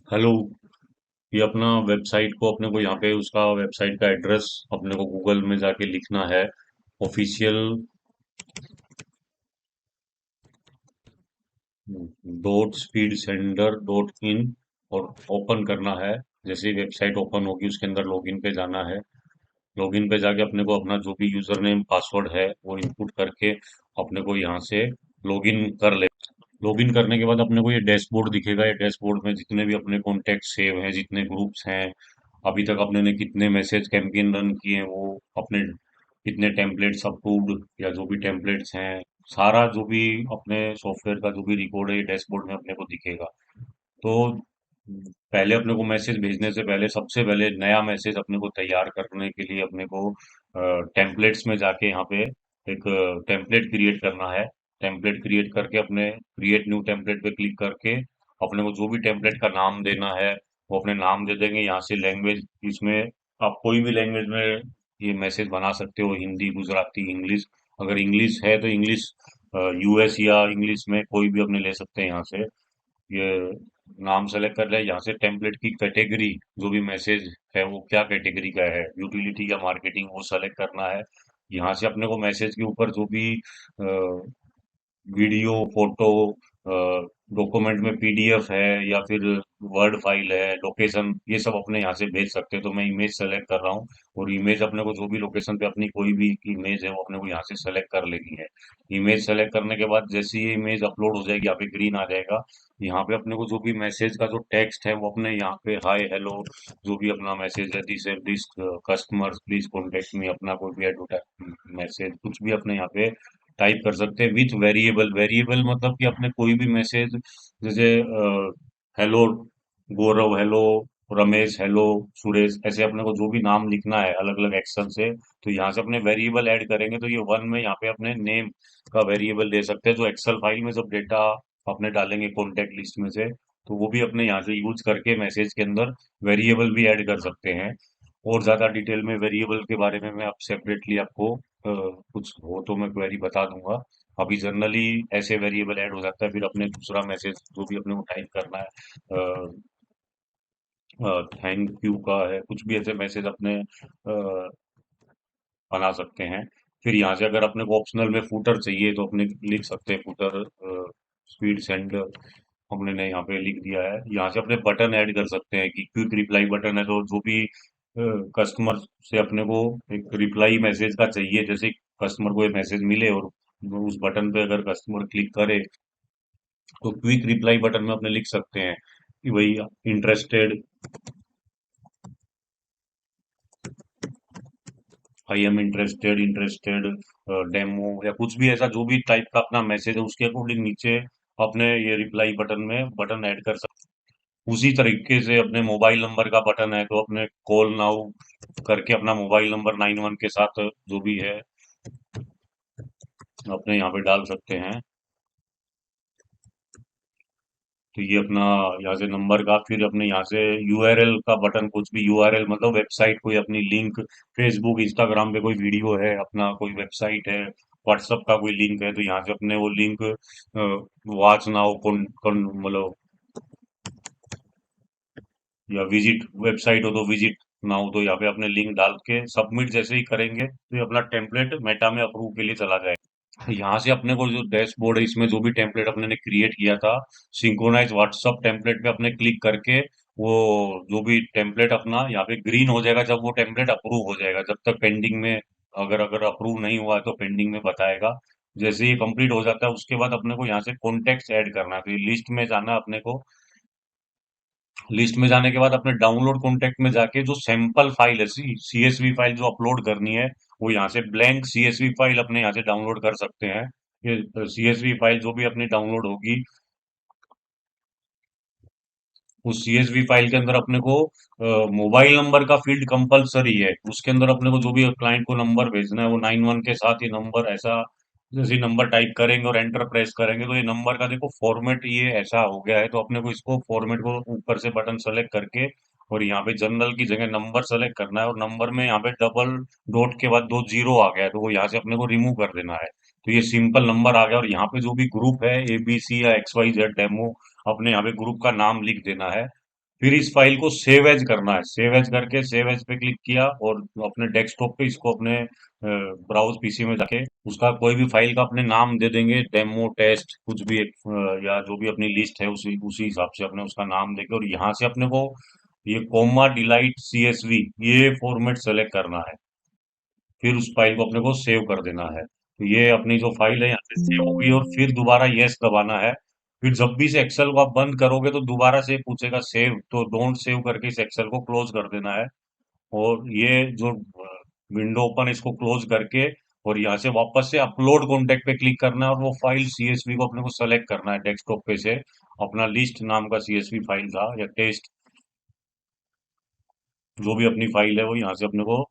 Hello. ये अपना website को अपने को यहाँ पे उसका वेबसाइट का एड्रेस अपने को गूगल में जाके लिखना है। Official dot speed sender dot in और ओपन करना है। जैसे ही वेबसाइट ओपन होगी उसके अंदर लॉगिन पे जाना है। लॉगिन पे जाके अपने को अपना जो भी यूजर नेम पासवर्ड है वो इनपुट करके अपने को यहाँ से लॉगिन कर ले। लॉगिन करने के बाद अपने को ये डैशबोर्ड दिखेगा। ये डैशबोर्ड में जितने भी अपने कॉन्टेक्ट सेव हैं, जितने ग्रुप्स हैं, अभी तक अपने ने कितने मैसेज कैंपेन रन किए हैं, वो अपने कितने टेम्पलेट्स अप्रूव्ड या जो भी टेम्पलेट्स हैं, सारा जो भी अपने सॉफ्टवेयर का जो भी रिकॉर्ड है ये डैशबोर्ड में अपने को दिखेगा। तो पहले अपने को मैसेज भेजने से पहले सबसे पहले नया मैसेज अपने को तैयार करने के लिए अपने को टेम्पलेट्स में जाके यहाँ पे एक टेम्पलेट क्रिएट करना है। टेम्पलेट क्रिएट करके अपने क्रिएट न्यू टेम्पलेट पे क्लिक करके अपने को जो भी टेम्पलेट का नाम देना है वो अपने नाम दे देंगे। यहाँ से लैंग्वेज इसमें आप कोई भी लैंग्वेज में ये मैसेज बना सकते हो, हिंदी, गुजराती, इंग्लिश। अगर इंग्लिश है तो इंग्लिश यूएस या इंग्लिश में कोई भी अपने ले सकते हैं। यहाँ से ये नाम सेलेक्ट कर ले। यहाँ से टेम्पलेट की कैटेगरी, जो भी मैसेज है वो क्या कैटेगरी का है, यूटिलिटी या मार्केटिंग, वो सेलेक्ट करना है। यहाँ से अपने को मैसेज के ऊपर जो भी वीडियो, फोटो, डॉक्यूमेंट में पीडीएफ है या फिर वर्ड फाइल है, लोकेशन, ये सब अपने यहाँ से भेज सकते हैं। तो मैं इमेज सेलेक्ट कर रहा हूँ और इमेज अपने को जो भी लोकेशन पे अपनी कोई भी इमेज है वो अपने को यहाँ से सेलेक्ट कर लेनी है। इमेज सेलेक्ट करने के बाद जैसे ये इमेज अपलोड हो जाएगी, यहाँ पे ग्रीन आ जाएगा। यहाँ पे अपने को जो भी मैसेज का जो टेक्स्ट है वो अपने यहाँ पे हाय हेलो, जो भी अपना मैसेज है, this customers please contact me, अपना कोई भी एडवर्टाइज मैसेज कुछ भी अपने यहाँ पे टाइप कर सकते हैं विथ वेरिएबल। वेरिएबल मतलब कि अपने कोई भी मैसेज, जैसे हेलो गौरव, हेलो रमेश, हेलो सुरेश, ऐसे अपने को जो भी नाम लिखना है अलग अलग एक्शन से, तो यहाँ से अपने वेरिएबल ऐड करेंगे तो ये वन में यहाँ पे अपने नेम का वेरिएबल दे सकते हैं। जो एक्सेल फाइल में जब डेटा अपने डालेंगे कॉन्टेक्ट लिस्ट में से, तो वो भी अपने यहाँ से यूज करके मैसेज के अंदर वेरिएबल भी ऐड कर सकते हैं। और ज्यादा डिटेल में वेरिएबल के बारे में मैं अब सेपरेटली आपको कुछ हो तो मैं क्वेरी बता दूंगा। अभी जनरली ऐसे वेरिएबल ऐड हो जाता है। फिर अपने दूसरा मैसेज जो भी अपने को टाइप करना है, थैंक यू का है, कुछ भी ऐसे मैसेज अपने बना सकते हैं। फिर यहाँ से अगर अपने को ऑप्शनल में फूटर चाहिए तो अपने लिख सकते हैं फूटर स्पीड सेंड, हमने ने यहाँ पे लिख दिया है। यहाँ से अपने बटन ऐड कर सकते हैं कि क्विक रिप्लाई बटन है तो जो भी कस्टमर से अपने को एक रिप्लाई मैसेज का चाहिए, जैसे कस्टमर को ये मैसेज मिले और उस बटन पे अगर कस्टमर क्लिक करे तो क्विक रिप्लाई बटन में अपने लिख सकते हैं कि भाई interested, I am interested, interested demo, या कुछ भी ऐसा जो भी टाइप का अपना मैसेज है उसके अकॉर्डिंग नीचे अपने ये रिप्लाई बटन में बटन ऐड कर सकते हैं। उसी तरीके से अपने मोबाइल नंबर का बटन है तो अपने कॉल नाउ करके अपना मोबाइल नंबर 91 के साथ जो भी है अपने यहाँ पे डाल सकते हैं। तो ये अपना यहाँ से नंबर का, फिर अपने यहाँ से यूआरएल का बटन, कुछ भी यूआरएल मतलब वेबसाइट, कोई अपनी लिंक, फेसबुक इंस्टाग्राम पे कोई वीडियो है, अपना कोई वेबसाइट है, व्हाट्सएप का कोई लिंक है, तो यहाँ से अपने वो लिंक वॉच नाउ कौन कौन मतलब, या विजिट वेबसाइट हो तो विजिट नाउ, तो यहाँ पे अपने लिंक डाल के सबमिट जैसे ही करेंगे तो ये अपना टेम्पलेट मेटा में अप्रूव के लिए चला जाएगा। यहाँ से अपने को जो डैशबोर्ड है इसमें जो भी टेम्पलेट अपने ने क्रिएट किया था, सिंक्रोनाइज व्हाट्सअप टेम्पलेट पे अपने क्लिक करके वो जो भी टेम्पलेट अपना यहाँ पे ग्रीन हो जाएगा जब वो टेम्पलेट अप्रूव हो जाएगा। जब तक पेंडिंग में, अगर अगर अप्रूव नहीं हुआ है तो पेंडिंग में बताएगा। जैसे ये कंप्लीट हो जाता है उसके बाद अपने को यहाँ से कॉन्टेक्ट ऐड करना है, तो ये लिस्ट में जाना है अपने को। लिस्ट में जाने के बाद अपने डाउनलोड कॉन्टेक्ट में जाके जो सैंपल फाइल है, सीएसवी फाइल जो अपलोड करनी है, वो यहाँ से ब्लैंक सीएसवी फाइल अपने यहाँ से डाउनलोड कर सकते हैं। ये सीएसवी फाइल जो भी अपनी डाउनलोड होगी, उस सीएसवी फाइल के अंदर अपने को मोबाइल नंबर का फील्ड कंपलसरी है। उसके अंदर अपने को जो भी क्लाइंट को नंबर भेजना है वो 91 के साथ ही नंबर, ऐसा जैसे ही नंबर टाइप करेंगे और एंटर प्रेस करेंगे तो ये नंबर का देखो फॉर्मेट ये ऐसा हो गया है। तो अपने को इसको फॉर्मेट को ऊपर से बटन सेलेक्ट करके और यहाँ पे जनरल की जगह नंबर सेलेक्ट करना है, और नंबर में यहाँ पे डबल डॉट के बाद दो जीरो आ गया है तो वो यहाँ से अपने को रिमूव कर देना है। तो ये सिंपल नंबर आ गया, और यहाँ पे जो भी ग्रुप है एबीसी या एक्स वाई जेड डेमो, अपने यहाँ पे ग्रुप का नाम लिख देना है। फिर इस फाइल को सेव एज करना है। सेव एज करके सेव एज पे क्लिक किया और अपने डेस्कटॉप पे इसको अपने ब्राउज पीसी में जाके उसका कोई भी फाइल का अपने नाम दे देंगे, डेमो टेस्ट कुछ भी एक, या जो भी अपनी लिस्ट है उसी उसी हिसाब से अपने उसका नाम देके और यहाँ से अपने को ये कोमा डिलाइट सीएसवी ये फॉर्मेट सेलेक्ट करना है। फिर उस फाइल को अपने को सेव कर देना है। तो ये अपनी जो फाइल है यहाँ से सेव होगी और फिर दोबारा यस दबाना है। फिर जब भी इस एक्सेल को आप बंद करोगे तो दोबारा से पूछेगा सेव, तो डोंट सेव करके इस एक्सेल को क्लोज कर देना है। और ये जो विंडो ओपन इसको क्लोज करके और यहाँ से वापस से अपलोड कॉन्टेक्ट पे क्लिक करना है और वो फाइल सीएसवी को अपने को सेलेक्ट करना है डेस्कटॉप पे से। अपना लिस्ट नाम का सीएसवी फाइल था या टेस्ट, जो भी अपनी फाइल है वो यहाँ से अपने को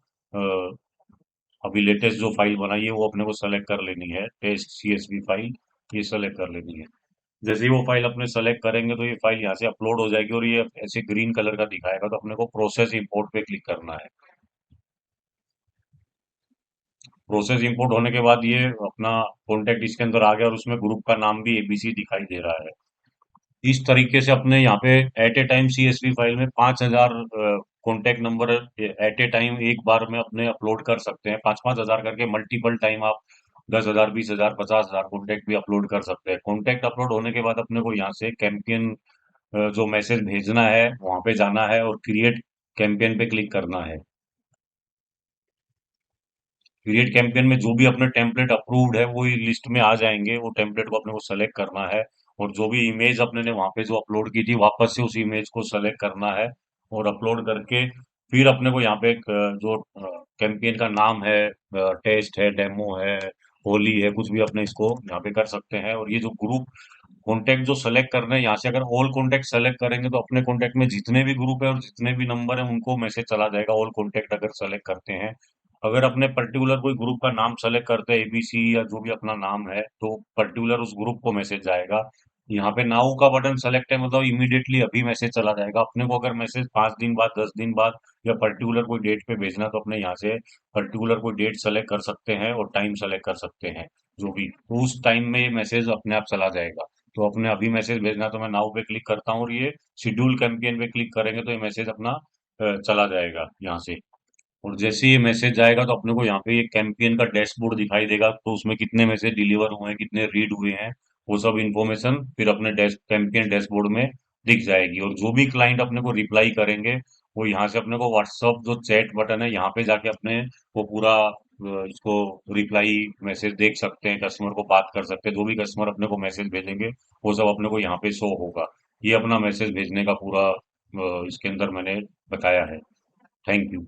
अभी लेटेस्ट जो फाइल बनाई है वो अपने को सेलेक्ट कर लेनी है, टेस्ट सीएसवी फाइल ये सेलेक्ट कर लेनी है। जैसे ही वो फाइल अपने सेलेक्ट करेंगे तो ये फाइल यहाँ से अपलोड हो जाएगी और ये ऐसे ग्रीन कलर का दिखाएगा, तो अपने को प्रोसेस इंपोर्ट पे क्लिक करना है। प्रोसेस इंपोर्ट होने के बाद ये अपना कॉन्टेक्ट इसके अंदर आ गया और उसमें ग्रुप का नाम भी एबीसी दिखाई दे रहा है। इस तरीके से अपने यहाँ पे at a time CSV file में 5,000 contact number at a time एक बार में अपने अपलोड कर सकते हैं। 5-5 हजार करके मल्टीपल टाइम आप 10,000, 20,000, 50,000 कॉन्टेक्ट भी अपलोड कर सकते हैं। कॉन्टेक्ट अपलोड होने के बाद अपने को यहाँ से कैंपेन जो मैसेज भेजना है वहां पे जाना है और क्रिएट कैंपेन पे क्लिक करना है। क्रिएट कैंपेन में जो भी अपने टेम्पलेट अप्रूव्ड है वो लिस्ट में आ जाएंगे। वो टेम्पलेट को अपने को सेलेक्ट करना है और जो भी इमेज अपने ने वहां पे जो अपलोड की थी वापस से उस इमेज को सेलेक्ट करना है और अपलोड करके फिर अपने को यहाँ पे एक, जो कैंपेन का नाम है, टेस्ट है, डेमो है, होली है, कुछ भी अपने इसको यहाँ पे कर सकते हैं। और ये जो ग्रुप कॉन्टैक्ट जो सेलेक्ट करना है यहाँ से अगर ऑल कॉन्टैक्ट सेलेक्ट करेंगे तो अपने कॉन्टैक्ट में जितने भी ग्रुप है और जितने भी नंबर है उनको मैसेज चला जाएगा, ऑल कॉन्टैक्ट अगर सेलेक्ट करते हैं। अगर अपने पर्टिकुलर कोई ग्रुप का नाम सेलेक्ट करते हैं एबीसी या जो भी अपना नाम है तो पर्टिकुलर उस ग्रुप को मैसेज जाएगा। यहाँ पे नाउ का बटन सेलेक्ट है मतलब इमीडिएटली अभी मैसेज चला जाएगा। अपने को अगर मैसेज 5 दिन बाद, 10 दिन बाद या पर्टिकुलर कोई डेट पे भेजना तो अपने यहाँ से पर्टिकुलर कोई डेट सेलेक्ट कर सकते हैं और टाइम सेलेक्ट कर सकते हैं। जो भी तो उस टाइम में ये मैसेज अपने आप चला जाएगा। तो अपने अभी मैसेज भेजना तो मैं नाउ पे क्लिक करता हूँ और ये शेड्यूल कैंपेन पे क्लिक करेंगे तो ये मैसेज अपना चला जाएगा यहाँ से। और जैसे ये मैसेज जाएगा तो अपने को यहाँ पे ये कैंपेन का डैशबोर्ड दिखाई देगा, तो उसमें कितने मैसेज डिलीवर हुए हैं, कितने रीड हुए हैं, वो सब इंफॉर्मेशन फिर अपने कैंपेन डैशबोर्ड में दिख जाएगी। और जो भी क्लाइंट अपने को रिप्लाई करेंगे वो यहाँ से अपने को व्हाट्सअप जो चैट बटन है यहाँ पे जाके अपने वो पूरा इसको रिप्लाई मैसेज देख सकते हैं, कस्टमर को बात कर सकते हैं। जो भी कस्टमर अपने को मैसेज भेजेंगे वो सब अपने को यहाँ पे शो होगा। ये अपना मैसेज भेजने का पूरा इसके अंदर मैंने बताया है। Thank you.